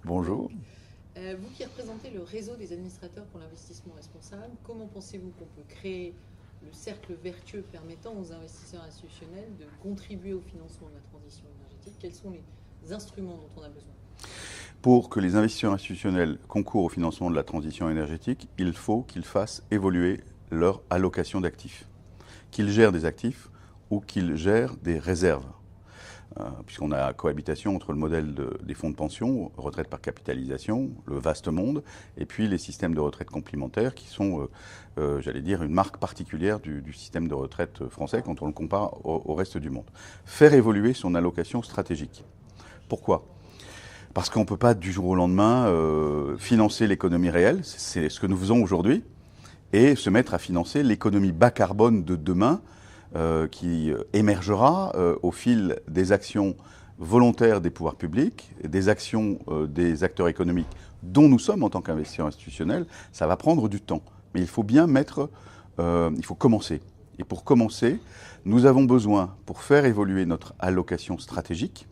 Bonjour. Vous qui représentez le réseau des administrateurs pour l'investissement responsable, comment pensez-vous qu'on peut créer le cercle vertueux permettant aux investisseurs institutionnels de contribuer au financement de la transition énergétique? Quels sont les instruments dont on a besoin? Pour que les investisseurs institutionnels concourent au financement de la transition énergétique, il faut qu'ils fassent évoluer leur allocation d'actifs, qu'ils gèrent des actifs ou qu'ils gèrent des réserves. Puisqu'on a cohabitation entre le modèle des fonds de pension, retraite par capitalisation, le vaste monde, et puis les systèmes de retraite complémentaires qui sont, j'allais dire, une marque particulière du système de retraite français quand on le compare au reste du monde. Faire évoluer son allocation stratégique. Pourquoi ? Parce qu'on ne peut pas du jour au lendemain financer l'économie réelle, c'est ce que nous faisons aujourd'hui, et se mettre à financer l'économie bas carbone de demain, qui émergera au fil des actions volontaires des pouvoirs publics, des actions des acteurs économiques dont nous sommes en tant qu'investisseurs institutionnels. Ça va prendre du temps, mais il faut bien il faut commencer. Et pour commencer, nous avons besoin, pour faire évoluer notre allocation stratégique,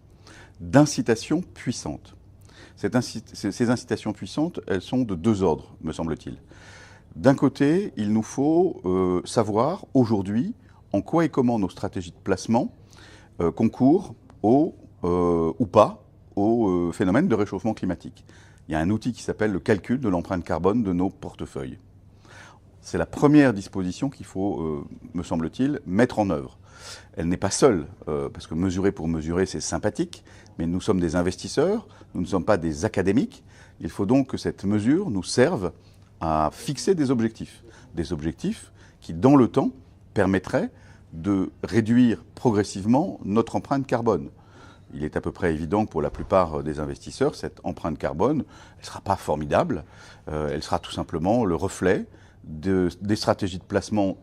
d'incitations puissantes. Ces incitations puissantes, elles sont de deux ordres, me semble-t-il. D'un côté, il nous faut savoir aujourd'hui en quoi et comment nos stratégies de placement concourent ou pas au phénomène de réchauffement climatique. Il y a un outil qui s'appelle le calcul de l'empreinte carbone de nos portefeuilles. C'est la première disposition qu'il faut, me semble-t-il, mettre en œuvre. Elle n'est pas seule, parce que mesurer pour mesurer, c'est sympathique, mais nous sommes des investisseurs, nous ne sommes pas des académiques. Il faut donc que cette mesure nous serve à fixer des objectifs qui, dans le temps, permettraient de réduire progressivement notre empreinte carbone. Il est à peu près évident que pour la plupart des investisseurs, cette empreinte carbone, elle ne sera pas formidable, elle sera tout simplement le reflet des stratégies de placement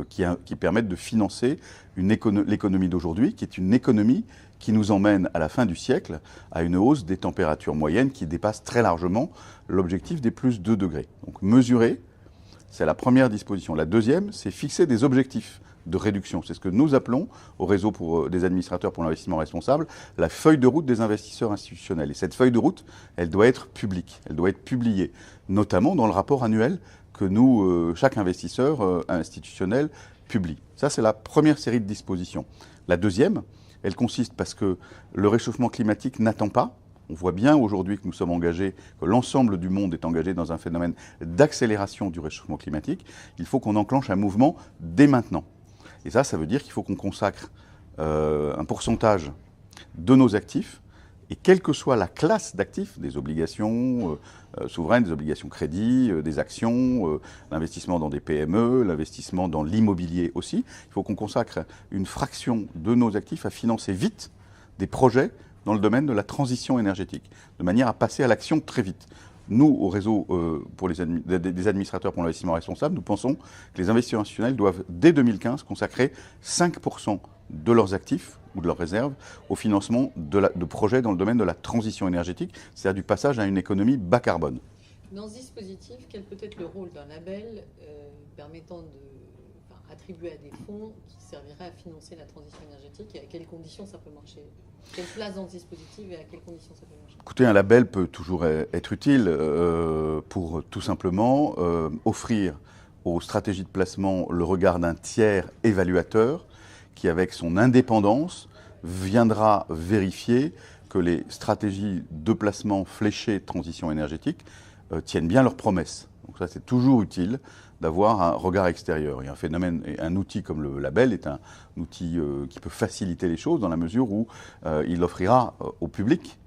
qui permettent de financer l'économie d'aujourd'hui, qui est une économie qui nous emmène à la fin du siècle à une hausse des températures moyennes qui dépasse très largement l'objectif des plus 2 degrés. Donc mesurer, c'est la première disposition. La deuxième, c'est fixer des objectifs de réduction. C'est ce que nous appelons, au réseau des administrateurs pour l'investissement responsable, la feuille de route des investisseurs institutionnels. Et cette feuille de route, elle doit être publique, elle doit être publiée, notamment dans le rapport annuel que chaque investisseur institutionnel publie. Ça, c'est la première série de dispositions. La deuxième, elle consiste parce que le réchauffement climatique n'attend pas. On voit bien aujourd'hui que nous sommes engagés, que l'ensemble du monde est engagé dans un phénomène d'accélération du réchauffement climatique. Il faut qu'on enclenche un mouvement dès maintenant. Et ça veut dire qu'il faut qu'on consacre un pourcentage de nos actifs, et quelle que soit la classe d'actifs, des obligations souveraines, des obligations crédit, des actions, l'investissement dans des PME, l'investissement dans l'immobilier aussi, il faut qu'on consacre une fraction de nos actifs à financer vite des projets dans le domaine de la transition énergétique, de manière à passer à l'action très vite. Nous, au réseau des administrateurs pour l'investissement responsable, nous pensons que les investisseurs institutionnels doivent, dès 2015, consacrer 5% de leurs actifs ou de leurs réserves au financement de projets dans le domaine de la transition énergétique, c'est-à-dire du passage à une économie bas carbone. Dans ce dispositif, quel peut être le rôle d'un label permettant attribuer à des fonds qui serviraient à financer la transition énergétique, et à quelles conditions ça peut marcher? Quelle place dans ce dispositif et à quelles conditions ça peut marcher? Écoutez, un label peut toujours être utile pour tout simplement offrir aux stratégies de placement le regard d'un tiers évaluateur qui, avec son indépendance, viendra vérifier que les stratégies de placement fléchées de transition énergétique tiennent bien leurs promesses. Donc ça, c'est toujours utile d'avoir un regard extérieur. Et un outil comme le label est un outil qui peut faciliter les choses dans la mesure où il offrira au public,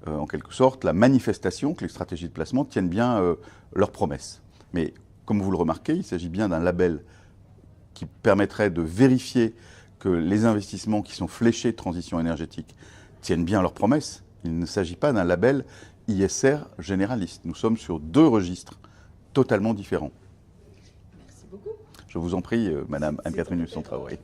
en quelque sorte, la manifestation que les stratégies de placement tiennent bien leurs promesses. Mais comme vous le remarquez, il s'agit bien d'un label qui permettrait de vérifier que les investissements qui sont fléchés de transition énergétique tiennent bien leurs promesses. Il ne s'agit pas d'un label ISR généraliste. Nous sommes sur 2 registres totalement différents. Merci beaucoup. Je vous en prie, Madame Anne-Catherine Husson-Traoré.